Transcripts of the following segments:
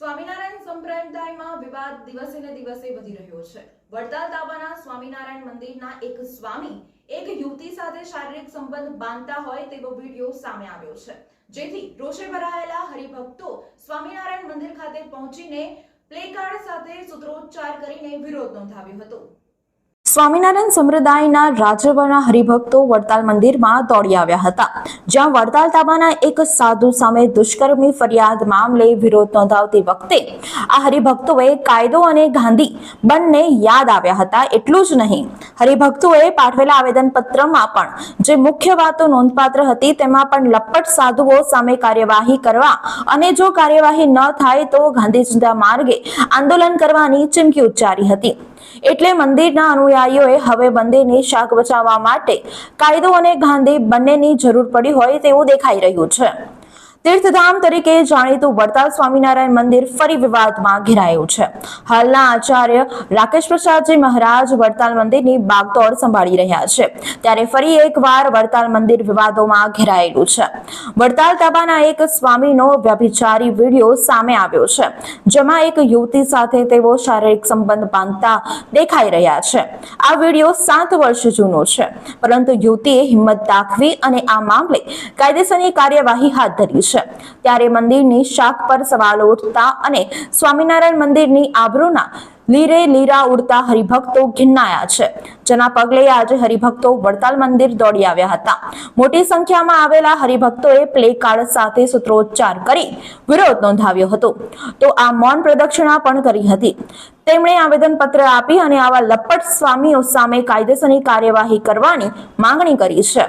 સ્વામિનારાયણ સંપ્રદાયમાં વિવાદ દિવસે ને દિવસે વધી રહ્યો છે। વડતાલ તાબાના સ્વામિનારાયણ મંદિરના એક સ્વામી એક યુવતી સાથે શારીરિક સંબંધ બાંધતા હોય તેવો વિડીયો સામે આવ્યો છે, જેથી રોષે ભરાયેલા હરિભક્તો સ્વામિનારાયણ મંદિર ખાતે પહોંચીને પ્લેકાર્ડ સાથે સૂત્રોચ્ચાર કરીને વિરોધ નોંધાવ્યો હતો। સ્વામિનારાયણ સંપ્રદાયના રાજ્યભરના હરિભક્તો વડતાલ મંદિરમાં દોડી આવ્યા હતા, જ્યાં વડતાલ તાબાના એક સાધુ સામે દુષ્કર્મની ફરિયાદ મામલે વિરોધ નોંધાવતી વખતે આ હરિભક્તોએ કાયદો અને ગાંધી બંને યાદ આવ્યા હતા। એટલું જ નહીં, હરિભક્તોએ પાઠવેલા આવેદનપત્રમાં પણ જે મુખ્ય વાતો નોંધપાત્ર હતી તેમાં પણ લપટ સાધુઓ સામે કાર્યવાહી કરવા અને જો કાર્યવાહી ન થાય તો ગાંધીજીના માર્ગે આંદોલન કરવાની ચીમકી ઉચ્ચારી હતી। એટલે મંદિરના અનુયાયીઓએ હવે મંદિરની શાખ બચાવવા માટે કાયદો અને ગાંધી બંનેની જરૂર પડી હોય તેવું દેખાઈ રહ્યું છે। તીર્થધામ તરીકે જાણીતું વડતાલ સ્વામિનારાયણ મંદિર ફરી વિવાદમાં ઘેરાયું છે। હાલના આચાર્ય રાકેશ પ્રસાદજી મહારાજ વડતાલ મંદિરની બાગદોડ સંભાળી રહ્યા છે, ત્યારે ફરી એકવાર વડતાલ મંદિર વિવાદોમાં ઘેરાયેલું છે। વડતાલ તાબાના એક સ્વામીનો વ્યભિચારી વિડીયો સામે આવ્યો છે, જેમાં એક યુવતી સાથે તેઓ શારીરિક સંબંધ બાંધતા દેખાઈ રહ્યા છે। આ વિડીયો 7 વર્ષ જૂનો છે, પરંતુ યુવતીએ હિંમત દાખવી અને આ મામલે કાયદેસરની કાર્યવાહી હાથ ધરી છે। ત્યારે મંદિરની શાખ પર સવાલો ઉઠતા અને સ્વામિનારાયણ મંદિરની આબરૂના લીરે લીરા ઉડતા હરિભક્તો ઘિન્નાયા છે, જેના પગલે આજે હરિભક્તો વડતાલ મંદિર દોડી આવ્યા હતા। મોટી સંખ્યામાં આવેલા હરિભક્તોએ પ્લેકાર્ડ સાથે સૂત્રોચ્ચાર કરી વિરોધ નોંધાવ્યો હતો, તો આ મૌન પ્રદક્ષિણા પણ કરી હતી। તેમણે આવેદનપત્ર આપી અને આવા લપટ સ્વામીઓ સામે કાયદેસરની કાર્યવાહી કરવાની માંગણી કરી છે।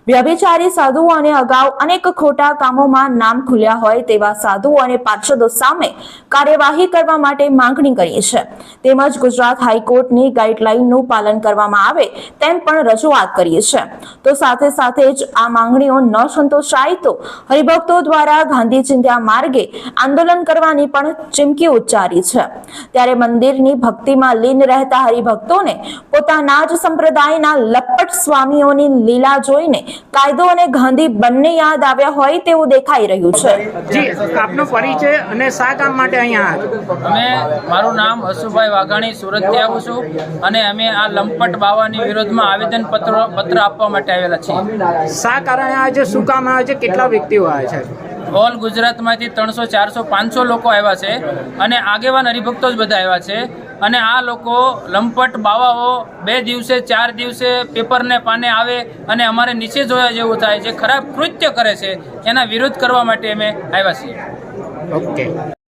વ્યભિચારી સાધુઓ અને અગાઉ અનેક ખોટા કામોમાં નામ ખુલ્યા હોય તેવા સાધુઓ અને પાર્ષદો સામે કાર્યવાહી કરવા માટે માંગણી કરી છે, તેમજ ગુજરાત હાઈકોર્ટની ગાઈડલાઈનનું પાલન કરવામાં આવે તેમ પણ રજૂઆત કરી છે। તો સાથે સાથે જ આ માંગણીઓ ન સંતોષાય તો હરિભક્તો દ્વારા ગાંધીજીના માર્ગે આંદોલન કરવાની પણ ચીમકી ઉચ્ચારી છે। ત્યારે મંદિરની ભક્તિમાં લીન રહેતા હરિભક્તોને પોતાના જ સંપ્રદાયના લપટ સ્વામીઓની લીલા જોઈને કાયદો અને ગાંધી બંને યાદ આવ્યા હોય તેવું દેખાઈ રહ્યું છે। જી, આપનો પરિચય અને શા કામ માટે અહીંયા મારું નામ હસુભાઈ વાઘાણી, સુરતથી આવું છું અને અમે આ લંપટ બાવાની વિરોધમાં આવેદન પત્ર આપવા માટે આવેલા છીએ। શા કારણે આજે શું કામ આવે છે, કેટલા વ્યક્તિઓ આવે છે? ઓલ ગુજરાતમાંથી 300, 400, 500 લોકો આવ્યા છે અને આગેવાન હરિભક્તો જ બધા આવ્યા છે। અને આ લોકો લંપટ બાવાઓ 2 દિવસે 4 દિવસે પેપરને પાને આવે અને અમારે નીચે જોયા જેવું થાય છે, ખરાબ કૃત્ય કરે છે, એના વિરોધ કરવા માટે અમે આવ્યા છીએ। ઓકે।